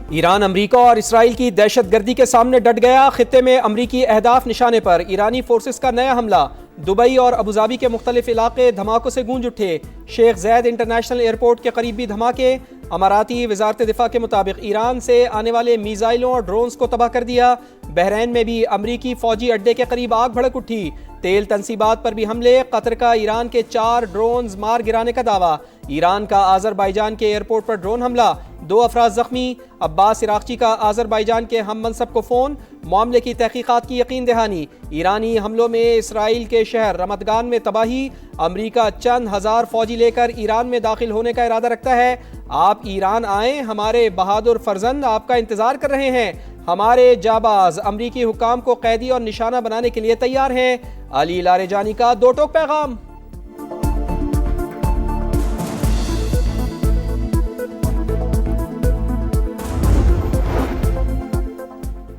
Iran अमरीका और Israel की दहशतगर्दी के सामने डट गया। खित्ते में अमरीकी अहदाफ निशाने पर। ईरानी फोर्सेस का नया हमला। दुबई और अबूधाबी के मुख्तलिफ इलाके धमाकों से गूंज उठे। शेख ज़ैद इंटरनेशनल एयरपोर्ट के करीब भी धमाके। अमाराती वजारत दिफा के मुताबिक ईरान से आने वाले मीज़ाइलों और ड्रोन्स को तबाह कर दिया। बहरैन में भी अमरीकी फौजी अड्डे के करीब आग भड़क उठी। तेल तनसीबात पर भी हमले। कतर का ईरान के 4 ड्रोन्स मार गिराने का दावा। ईरान का आज़रबाईजान के एयरपोर्ट पर ड्रोन हमला। 2 अफराद जख्मी। अब्बास इराक़ची का आज़रबाईजान के हम मनसब को फ़ोन। मामले की तहकीकात की यकीन दहानी। ईरानी हमलों में इसराइल के शहर रमतगान में तबाही। अमरीका चंद हज़ार फौजी लेकर ईरान में दाखिल होने का इरादा रखता है। आप ईरान आएँ, हमारे बहादुर फर्जंद आपका इंतज़ार कर रहे हैं। हमारे जाबाज अमरीकी हुक्काम को कैदी और निशाना बनाने के लिए तैयार हैं। अली लारेजानी का 2 टोक पैगाम।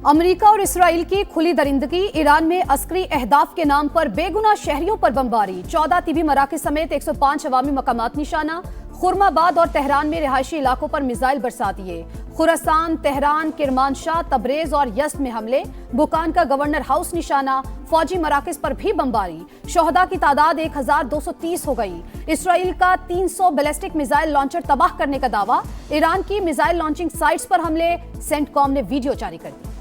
अमेरिका और इसराइल की खुली दरिंदगी। ईरान में अस्करी अहदाफ के नाम पर बेगुनाह शहरियों पर बमबारी। 14 तिबी मराकज़ समेत 105 अवामी मकामात निशाना। खुरमाबाद और तेहरान में रिहायशी इलाकों पर मिसाइल बरसा दिए। खुरासान, तेहरान, किरमानशाह, तबरेज और यज़्द में हमले। बुकान का गवर्नर हाउस निशाना। फौजी मराकज़ पर भी बमबारी। शोहदा की तादाद 1230 हो गई। इसराइल का 300 बैलिस्टिक मिसाइल लॉन्चर तबाह करने का दावा। ईरान की मिसाइल लॉन्चिंग साइट्स पर हमले। सेंटकॉम ने वीडियो जारी कर दी।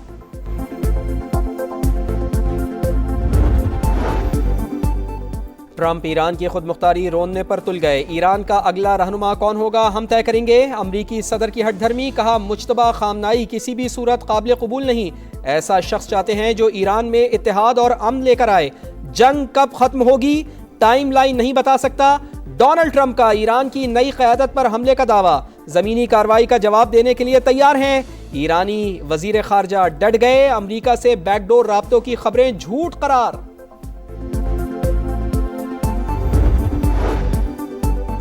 ट्रंप ईरान की खुद मुख्तारी रोनने पर तुल गए। ईरान का अगला रहनुमा कौन होगा हम तय करेंगे। अमरीकी सदर की हटधर्मी। कहा मुज्तबा खामनाई किसी भी सूरत काबिल कबूल नहीं। ऐसा शख्स चाहते हैं जो ईरान में इत्तेहाद और अमन लेकर आए। जंग कब खत्म होगी टाइमलाइन नहीं बता सकता। डोनाल्ड ट्रंप का ईरान की नई क़यादत पर हमले का दावा। जमीनी कार्रवाई का जवाब देने के लिए तैयार हैं। ईरानी वजीर खारजा डट गए। अमरीका से बैकडोर राब्तों की खबरें झूठ करार।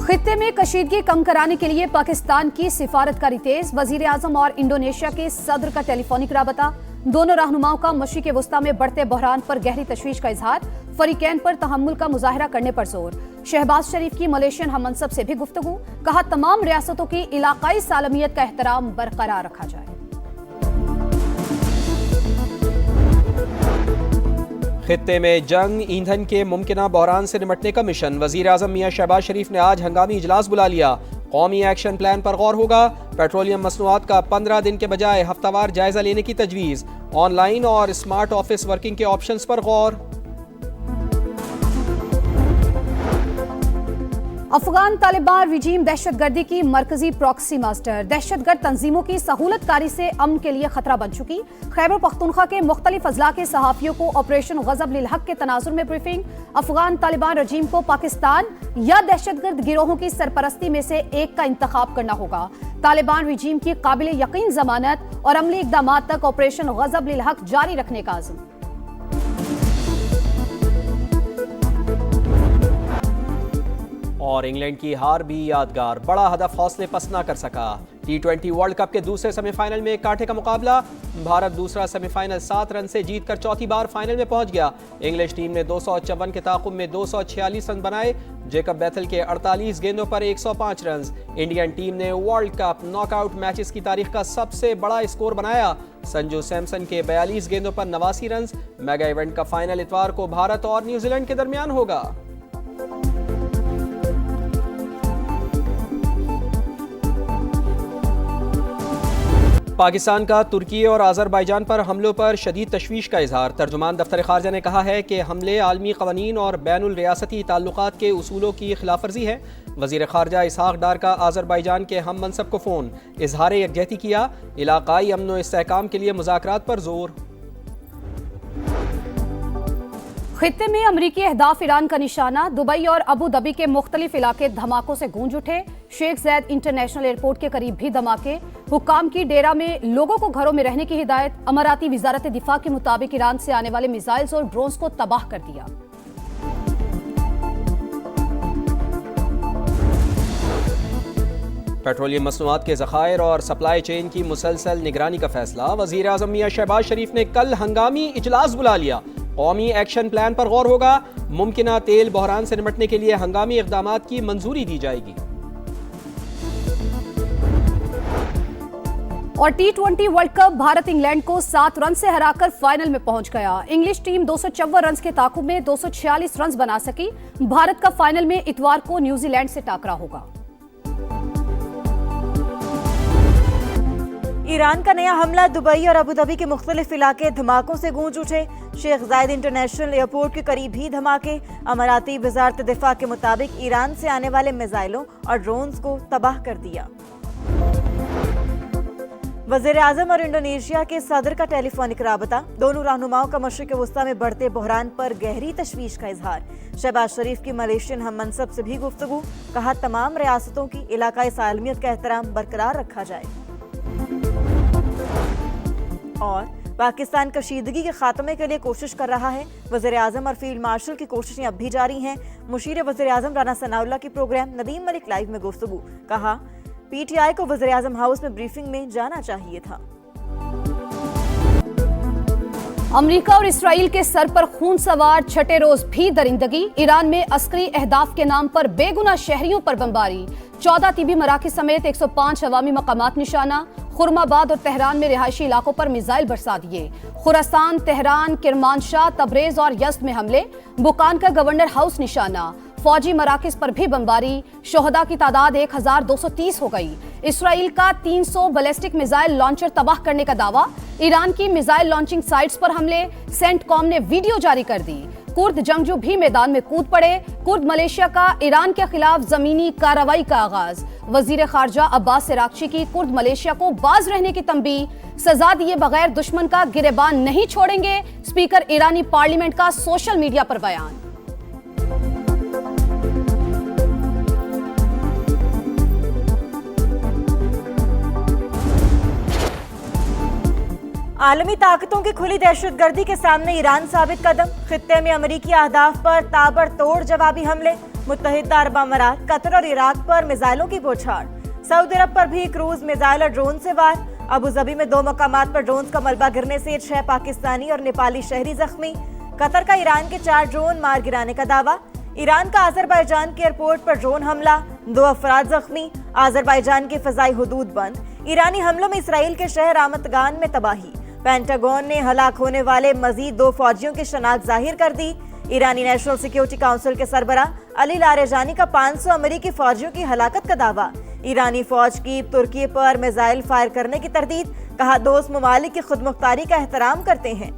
खित्ते में कशीदगी कम कराने के लिए पाकिस्तान की सिफारतकारी तेज। वजीर आजम और इंडोनेशिया के सदर का टेलीफोनिक राबता। दोनों रहनुमाओं का मशरिक़ वस्ता में बढ़ते बहरान पर गहरी तशवीश का इजहार। फरीकैन पर तहम्मुल का मुजाहरा करने पर जोर। शहबाज शरीफ की मलेशियन हम मनसब से भी गुफ्तगू। कहा तमाम रियासतों की इलाकाई सालमियत का एहतराम बरकरार रखा जाए। खित्ते में जंग ईंधन के मुमकिना बहरान से निमटने का मिशन। वजीर आजम मियां शहबाज शरीफ ने आज हंगामी इजलास बुला लिया। कौमी एक्शन प्लान पर गौर होगा। पेट्रोलियम मसनूआत का 15 दिन के बजाय हफ्तावार जायजा लेने की तजवीज़। ऑनलाइन और स्मार्ट ऑफिस वर्किंग के ऑप्शंस पर गौर। अफगान तालिबान रिजीम दहशतगर्दी की मरकजी प्रॉक्सी मास्टर। दहशतगर्द तंजीमों की सहूलतकारी से अमन के लिए खतरा बन चुकी। खैबर पख्तूनख्वा के मुख्तलिफ अजला के सहाफ़ियों को ऑपरेशन गज़ब लिल हक के तनाजुर में ब्रीफिंग। अफगान तालिबान रजीम को पाकिस्तान या दहशतगर्द गिरोहों की सरपरस्ती में से एक का इंतखाब करना होगा। तालिबान रजीम की काबिल यकीन जमानत और अमली इक़दाम तक ऑपरेशन गज़ब लिल हक जारी रखने का आज़म। और इंग्लैंड की हार भी यादगार। बड़ा हदफ हौसले पस्त न कर सका। T20 वर्ल्ड कप के दूसरे सेमीफाइनल में कांटे का मुकाबला। भारत दूसरा सेमीफाइनल 7 रन से जीतकर चौथी बार फाइनल में पहुंच गया। इंग्लिश टीम ने 254 के ताकुब में 246 रन बनाए। जेकब बैथल के 48 गेंदों पर 105 रन। इंडियन टीम ने वर्ल्ड कप नॉकआउट मैचेस की तारीख का सबसे बड़ा स्कोर बनाया। संजू सैमसन के 42 गेंदों पर 89 रन। मेगा इवेंट का फाइनल इतवार को भारत और न्यूजीलैंड के दरमियान होगा। पाकिस्तान का तुर्की और आज़रबाईजान पर हमलों पर शदीद तशवीश का इजहार। तर्जुमान दफ्तर खारजा ने कहा है कि हमले आलमी क़वानीन और बैनुल रियासती ताल्लुकात के उसूलों की खिलाफवर्जी है। वज़ीर खारजा इसहाक डार का आज़रबाईजान के हम मनसब को फ़ोन। इजहार यकजहती किया। इलाकाई अमन व इस्तेहकाम के लिए मुज़ाकरात पर जोर। खित्ते में अमरीकी अहदाफ ईरान का निशाना। दुबई और अबू धाबी के मुख्तलिफ इलाके धमाकों से गूंज उठे। शेख ज़ैद इंटरनेशनल एयरपोर्ट के करीब भी धमाके। हुक्काम की डेरा में लोगों को घरों में रहने की हिदायत। अमाराती वजारत दिफा के मुताबिक ईरान से आने वाले मिसाइल्स और ड्रोन्स को तबाह कर दिया। पेट्रोलियम मसनूआत के ज़खायर और सप्लाई चेन की मुसलसल निगरानी का फैसला। वज़ीर आज़म मियां शहबाज शरीफ ने कल हंगामी इजलास बुला लिया। कौमी एक्शन प्लान पर गौर होगा। मुमकिना तेल बहरान से निमटने के लिए हंगामी इक़दामात की मंजूरी दी जाएगी। और T20 world cup Bharat England को 7 रन से हराकर फाइनल में पहुंच गया। इंग्लिश टीम 254 रन के ताकुब में 246 रन बना सकी। भारत का फाइनल में इतवार को न्यूजीलैंड से टाकरा होगा। ईरान का नया हमला, दुबई और अबूधाबी के मुख्तलिफ इलाके धमाकों से गूंज उठे। शेख जायद इंटरनेशनल एयरपोर्ट के करीब ही धमाके। अमाराती वजारत दिफा के मुताबिक ईरान से आने वाले मिसाइलों और ड्रोन्स को तबाह कर दिया। वज़ीर आज़म और इंडोनेशिया के सदर का टेलीफोनिक राबता। दोनों रहनुमाओं का मशरिक़ वस्ता में बढ़ते बहरान पर गहरी तशवीश का इजहार। शहबाज शरीफ की मलेशियन हम मनसब से भी गुफ्तगू। कहा तमाम रियासतों की इलाकाई सालमियत का एहतराम बरकरार रखा जाए। और पाकिस्तान कशीदगी के खात्मे के लिए कोशिश कर रहा है। वज़ीर आज़म और फील्ड मार्शल की कोशिशें अब भी जारी हैं। मुशीर वज़ीर आज़म राना सनाउल्लाह की प्रोग्राम नदीम मलिक लाइव में गुफ्तगू। कहा पीटीआई को वज़ीर आज़म हाउस में ब्रीफिंग में जाना चाहिए था। अमेरिका और इसराइल के सर पर खून सवार छठे रोज भी दरिंदगी। ईरान में अस्करी अहदाफ के नाम पर बेगुनाह शहरियों पर बमबारी। 14 तीबी मराकज़ समेत 105 अवामी मकामात निशाना। खुरमाबाद और तेहरान में रिहायशी इलाकों पर मिसाइल बरसा दिए। खुरासान, तेहरान, किरमानशाह, तबरेज और यज़्द में हमले। बुकान का गवर्नर हाउस निशाना। फौजी मराकज़ पर भी बमबारी। शोहदा की तादाद 1230 हो गई। इसराइल का 300 बैलिस्टिक मिसाइल लॉन्चर तबाह करने का दावा। ईरान की मिसाइल लॉन्चिंग साइट्स पर हमले। सेंटकॉम ने वीडियो जारी कर दी। कुर्द जंगजू भी मैदान में कूद पड़े। कुर्द मलेशिया का ईरान के खिलाफ जमीनी कार्रवाई का आगाज। वजीर खारजा अब्बास इराक्ची की कुर्द मलेशिया को बाज रहने की तंबीह। सजा दिए बगैर दुश्मन का गिरेबान नहीं छोड़ेंगे। स्पीकर ईरानी पार्लियामेंट का सोशल मीडिया पर बयान। आलमी ताकतों की खुली दहशतगर्दी के सामने ईरान साबित कदम। खित्ते में अमरीकी अहदाफ पर ताबड़तोड़ जवाबी हमले। मुत्तहिदा अरब अमारात, कतर और इराक पर मिसाइलों की बौछार। सऊदी अरब पर भी क्रूज मिसाइल और ड्रोन से वार। अबूधाबी में 2 मकामात पर ड्रोन का मलबा गिरने से 6 पाकिस्तानी और नेपाली शहरी जख्मी। कतर का ईरान के 4 ड्रोन मार गिराने का दावा। ईरान का आजरबाईजान के एयरपोर्ट पर ड्रोन हमला, 2 अफराद जख्मी। आजरबाईजान की फजाई हुदूद बंद। ईरानी हमलों में इसराइल के शहर आमतगान में तबाही। पेंटागन ने हलाक होने वाले मजीद 2 फौजियों की शनाख्त जाहिर कर दी। ईरानी नेशनल सिक्योरिटी काउंसिल के सरबरा अली लारेजानी का 500 अमेरिकी फौजियों की हलाकत का दावा। ईरानी फौज की तुर्की पर मिसाइल फायर करने की तरदीद। कहा दोस्त ममालिक की खुदमुख्तारी का एहतराम करते हैं।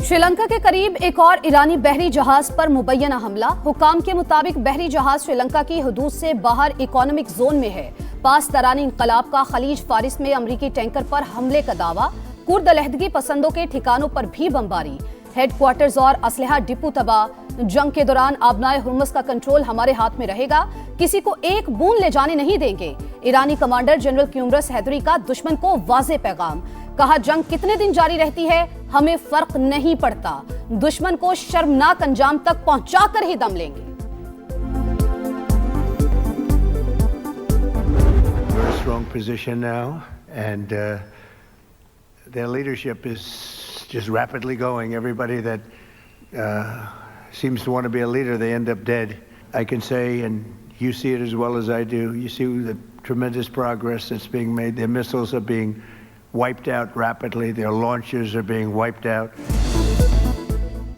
श्रीलंका के करीब एक और ईरानी बहरी जहाज पर मुबैना हमला। हुकाम के मुताबिक बहरी जहाज श्रीलंका की हदूद से बाहर इकोनॉमिक जोन में है। पास तरानी इंकलाब का खलीज फारिस में अमरीकी टैंकर पर हमले का दावा। कुर्द अलहदगी पसंदों के ठिकानों पर भी बमबारी। हेडक्वार्टर्स और असलहा डिपो तबाह। जंग के दौरान आबनाए हुर्मुज़ का कंट्रोल हमारे हाथ में रहेगा। किसी को एक बूंद ले जाने नहीं देंगे। ईरानी कमांडर जनरल क्यूमरस हैदरी का दुश्मन को वाज़े पैगाम। कहा जंग कितने दिन जारी रहती है हमें फर्क नहीं पड़ता। दुश्मन को शर्मनाक अंजाम तक पहुंचाकर ही दम लेंगे। Very strong position now, and their leadership is just rapidly going. Everybody that seems to want to be a leader, they end up dead. I can say, and you see it as well as I do, you see the tremendous progress that's being made. Their missiles are being wiped out rapidly. Their launchers are being wiped out.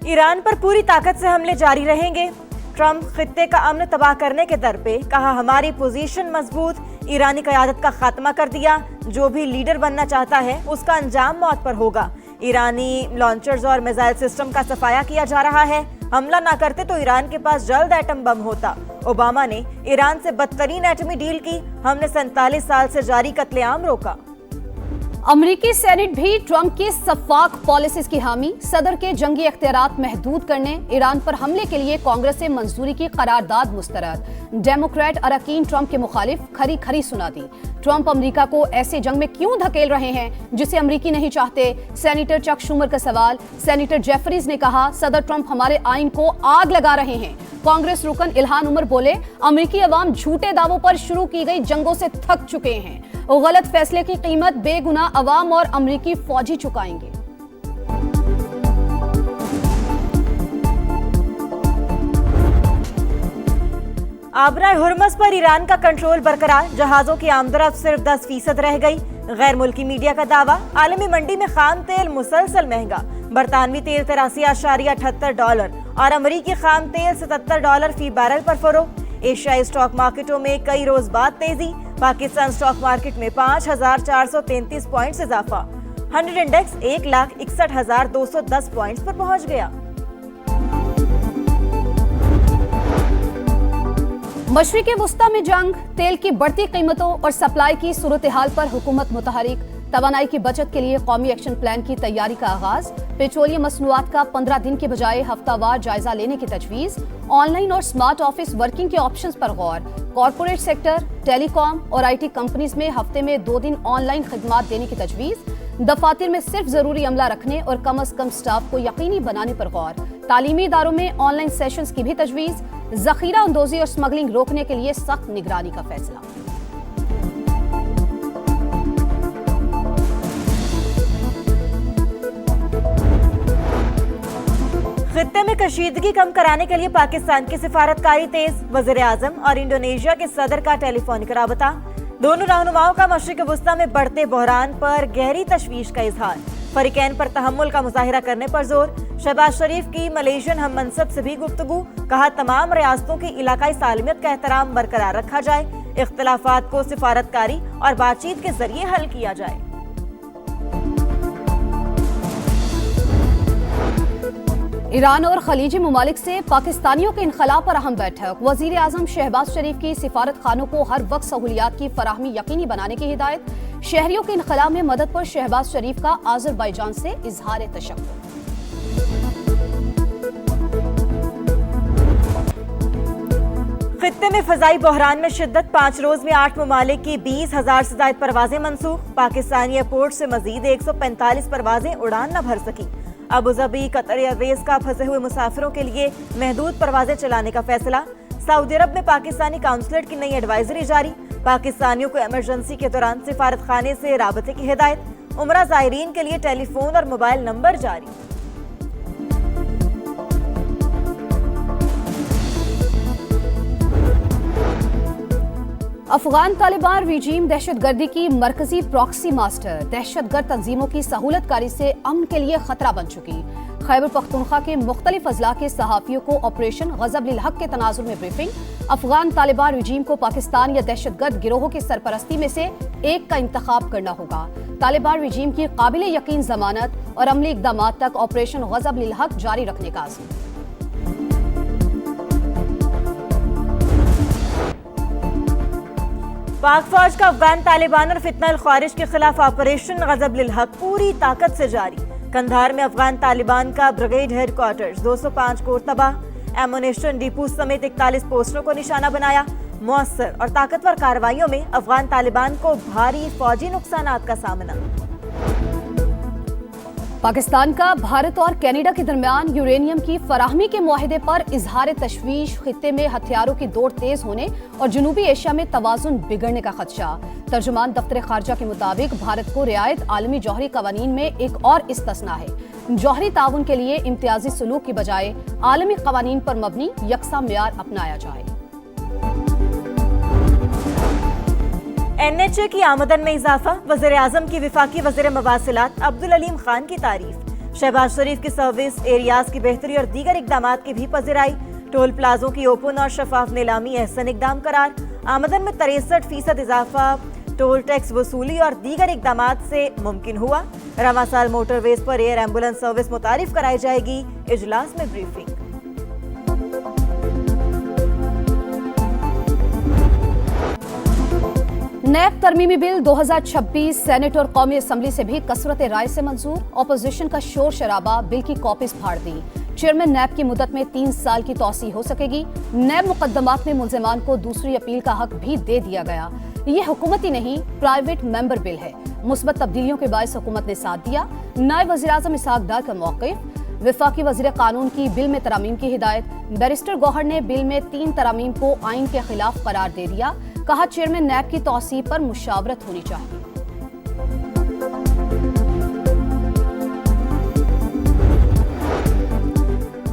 Iran पर पूरी ताकत से हमले जारी रहेंगे। Trump खित्ते का अमन तबाह करने के दर पे। कहा हमारी पोजीशन मजबूत। ईरानी क़यादत का खात्मा कर दिया। जो भी लीडर बनना चाहता है उसका अंजाम मौत पर होगा। ईरानी लॉन्चर्स और मिसाइल सिस्टम का सफाया किया जा रहा है। हमला ना करते तो ईरान के पास जल्द एटम बम होता। ओबामा ने ईरान से बदतरीन एटमी डील की। हमने 47 साल से जारी कत्लेआम रोका। अमरीकी सेनेट भी ट्रंप की शफाक पॉलिसीज की हामी। सदर के जंगी इख्तियारात महदूद करने, ईरान पर हमले के लिए कांग्रेस से मंजूरी की करारदाद मुस्तरद। डेमोक्रेट अरकान ट्रंप के मुखालिफ खरी खरी सुना दी। ट्रंप अमेरिका को ऐसे जंग में क्यों धकेल रहे हैं जिसे अमरीकी नहीं चाहते। सेनेटर चक शूमर का सवाल। सेनेटर जेफरीज ने कहा सदर ट्रंप हमारे आइन को आग लगा रहे हैं। कांग्रेस रुकन इल्हान उमर बोले अमेरिकी अवाम झूठे दावों पर शुरू की गई जंगों से थक चुके हैं। गलत फैसले की कीमत बेगुनाह अवाम और अमेरिकी फौजी चुकाएंगे। आबराए हुर्मस पर ईरान का कंट्रोल बरकरार, जहाजों की आमदरफ्त सिर्फ 10% रह गई। गैर मुल्की मीडिया का दावा, आलमी मंडी में खाम तेल मुसलसल महंगा। बरतानवी तेल $83.78 और अमरीकी खाम तेल $77 फी बैरल पर फरोख्त। एशियाई स्टॉक मार्केटों में कई रोज बाद तेजी, पाकिस्तान स्टॉक मार्केट में 5,433 पॉइंट्स इजाफा। 100 इंडेक्स 1,61,210 पॉइंट्स पर पहुंच गया। मशरिक़े वुस्ता में जंग, तेल की बढ़ती कीमतों और सप्लाई की सूरत हाल पर हुकूमत मुतहरिक। तवानाई की बचत के लिए कौमी एक्शन प्लान की तैयारी का आगाज। पेट्रोलियम मसनूआत का 15 दिन के बजाय हफ्तावार जायजा लेने की तजवीज। ऑनलाइन और स्मार्ट ऑफिस वर्किंग के ऑप्शंस पर गौर। कॉरपोरेट सेक्टर, टेलीकॉम और IT कंपनीज में हफ्ते में 2 दिन ऑनलाइन खिदमात देने की तजवीज। दफातर में सिर्फ जरूरी अमला रखने और कम अज कम स्टाफ को यकीनी बनाने पर गौर। तालीमी इदारों में ऑनलाइन सेशंस की भी तजवीज। जखीरा अंदोजी और स्मगलिंग रोकने के लिए सख्त निगरानी का फैसला। खित्ते में कशीदगी कम कराने के लिए पाकिस्तान की सिफारतकारी तेज। वज़ीर आज़म और इंडोनेशिया के सदर का टेलीफोनिक राबता। दोनों रहनुमाओं का मशरिक़ वुस्ता में बढ़ते बहरान पर गहरी तशवीश का इजहार। फरीकैन पर तहम्मुल का मुजाहिरा करने पर जोर। शहबाज शरीफ की मलेशियन हम मनसब से भी गुफ्तगू, कहा तमाम रियासतों की इलाकाई सालमियत का एहतराम बरकरार रखा जाए, इख्तिलाफात को सिफारतकारी और बातचीत के जरिए हल किया जाए। ईरान और खलीजी ममालिक से पाकिस्तानियों के इनखला पर अहम बैठक। वजीर आजम शहबाज शरीफ की सिफारत खानों को हर वक्त सहूलियात की फराहमी यकीनी बनाने की हिदायत। शहरियों के इनखला में मदद पर शहबाज शरीफ का आज़रबाईजान से इजहार तशक्कुर। खित्ते में फजाई बहरान में शिद्दत, 5 रोज में 8 ममालिक की 20,000 से ज्यादा परवाजें मनसूख। पाकिस्तानी एयरपोर्ट से मजीद 145 परवाजें उड़ान न भर सकी। अबूधाबी कतर एयरवेज का फंसे हुए मुसाफिरों के लिए महदूद परवाजें चलाने का फैसला। सऊदी अरब में पाकिस्तानी काउंसलेट की नई एडवाइजरी जारी। पाकिस्तानियों को इमरजेंसी के दौरान सिफारत खाने से राबते की हिदायत। उमरा ज़ायरीन के लिए टेलीफोन और मोबाइल नंबर जारी। अफगान तालिबान रिजीम दहशतगर्दी की मरकजी प्रॉक्सी मास्टर। दहशतगर्द तंजीमों की सहूलतकारी से अमन के लिए खतरा बन चुकी। खैबर पख्तूनख्वा के मुख्तलिफ अजला के सहाफियों को ऑपरेशन गजब लिल हक के तनाजुर में ब्रीफिंग। अफगान तालिबान रिजीम को पाकिस्तान या दहशतगर्द गिरोहों की सरपरस्ती में से एक का इंतखाब करना होगा। तालिबान रिजीम की काबिल यकीन जमानत और अमली इकदाम तक ऑपरेशन गजब लिल हक जारी रखने का आज़म। पाक फौज का अफगान तालिबान और फितना ख्वारिज के खिलाफ ऑपरेशन गजब लिल हक पूरी ताकत से जारी। कंधार में अफगान तालिबान का ब्रिगेड हेडक्वार्टर्स 205 कोर तबाह। एमुनेशन डिपो समेत 41 पोस्टरों को निशाना बनाया। मौसर और ताकतवर कार्रवाइयों में अफगान तालिबान को भारी फौजी नुकसानात का सामना। पाकिस्तान का भारत और कनाडा के दरमियान यूरेनियम की फराहमी के मुआहदे पर इजहार तशवीश। खित्ते में हथियारों की दौड़ तेज होने और जनूबी एशिया में तवाजुन बिगड़ने का खदशा। तर्जुमान दफ्तर खारजा के मुताबिक भारत को रियायत आलमी जौहरी कवानीन में एक और इस्तिस्ना है। जौहरी ताउन के लिए इम्तियाजी सलूक की बजाय आलमी कवानीन पर मबनी यकसा मेयार अपनाया जाए। NHA की आमदन में इजाफा। वज़ीर आज़म की विफाकी वज़ीर मवासिलात अब्दुल अलीम खान की तारीफ। शहबाज शरीफ की सर्विस एरियाज की बेहतरी और दीगर इकदाम की भी पज़िराई। टोल प्लाजों की ओपन और शफाफ नीलामी एहसन इकदाम करार। आमदन में 63% इजाफा टोल टैक्स वसूली और दीगर इकदाम से मुमकिन हुआ। रवा साल मोटरवेज पर एयर एम्बुलेंस सर्विस मुतारिफ कराई जाएगी। इजलास में ब्रीफिंग। नैब तरमीमी बिल 2026 सेनेट और कौमी असम्बली से भी कसरत राय से मंजूर। ऑपोजिशन का शोर शराबा, बिल की कॉपीज फाड़ दी। चेयरमैन नैब की मुद्दत में 3 साल की तौसी हो सकेगी। नैब मुकदमात में मुल्जिमान को दूसरी अपील का हक भी दे दिया गया। ये हुकूमती नहीं, प्राइवेट मेंबर बिल है। मुस्बत तब्दीलियों के बायस हुकूमत ने साथ दिया। नायब वज़ीर आज़म इसहाक डार का मौक़िफ़। विफाकी वज़ीर कानून की बिल में तरामीम की हिदायत। बैरिस्टर गौहर ने बिल में 3 तरामीम को आइन के खिलाफ करार दे दिया। कहा चेयरमैन नैब की तौसी पर मुशावरत होनी चाहिए।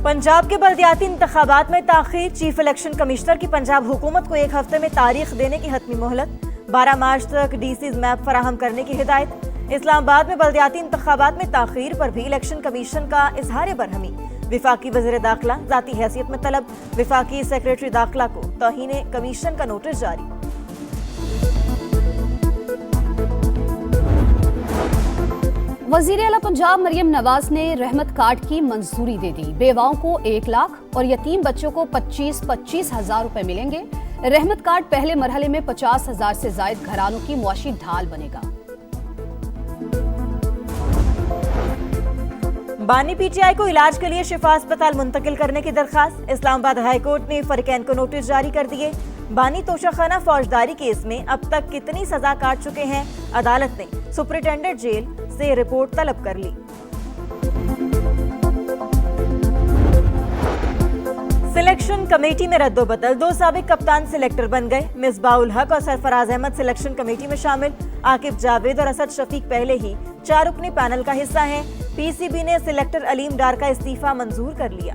पंजाब के बल्दियाती इंतखाबात में ताखीर, चीफ इलेक्शन कमिश्नर की पंजाब हुकूमत को 1 हफ्ते में तारीख देने की हतमी मोहलत, 12 मार्च तक डीसीज मैप फराहम करने की हिदायत। इस्लामाबाद में बल्दियाती इंतखाबात में ताखीर पर भी इलेक्शन कमीशन का इजहार बरहमी। विफाकी वज़ीर दाखिला ज़ाती हैसियत में तलब, विफाकी सेक्रेटरी दाखिला को तौहीन कमीशन का नोटिस जारी। वज़ीर आला पंजाब मरियम नवाज ने रहमत कार्ड की मंजूरी दे दी। बेवाओं को 1 लाख और यतीम बच्चों को 25-25 हजार रुपए मिलेंगे। रहमत कार्ड पहले मरहले में 50,000 से ज्यादा घरानों की मुआशी ढाल बनेगा। बानी पीटीआई को इलाज के लिए शिफा अस्पताल मुंतकिल करने की दरखास्त। इस्लामाबाद हाई कोर्ट ने फरीकैन को नोटिस जारी कर दिए। बानी तोशाखाना फौजदारी केस में अब तक कितनी सजा काट चुके हैं, अदालत ने सुपरिटेंडेंट जेल से रिपोर्ट तलब कर ली। सिलेक्शन कमेटी में रद्दोबदल, 2 साबिक कप्तान सिलेक्टर बन गए। मिसबाउल हक और सरफराज अहमद सिलेक्शन कमेटी में शामिल। आकिब जावेद और असद शफीक पहले ही 4 रुकनी पैनल का हिस्सा हैं। पीसीबी ने सिलेक्टर अलीम डार का इस्तीफा मंजूर कर लिया।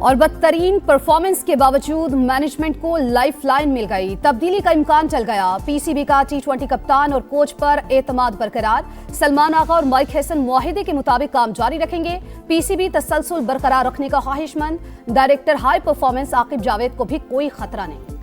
और बदतरीन परफॉर्मेंस के बावजूद मैनेजमेंट को लाइफलाइन मिल गई। तब्दीली का इम्कान चल गया। पीसीबी का T20 कप्तान और कोच पर एतमाद बरकरार। सलमान आगा और माइक हैसन मुआहिदे के मुताबिक काम जारी रखेंगे। पीसीबी तसलसल बरकरार रखने का ख्वाहिशमंद। Director high performance Aqib Javed को भी कोई खतरा नहीं।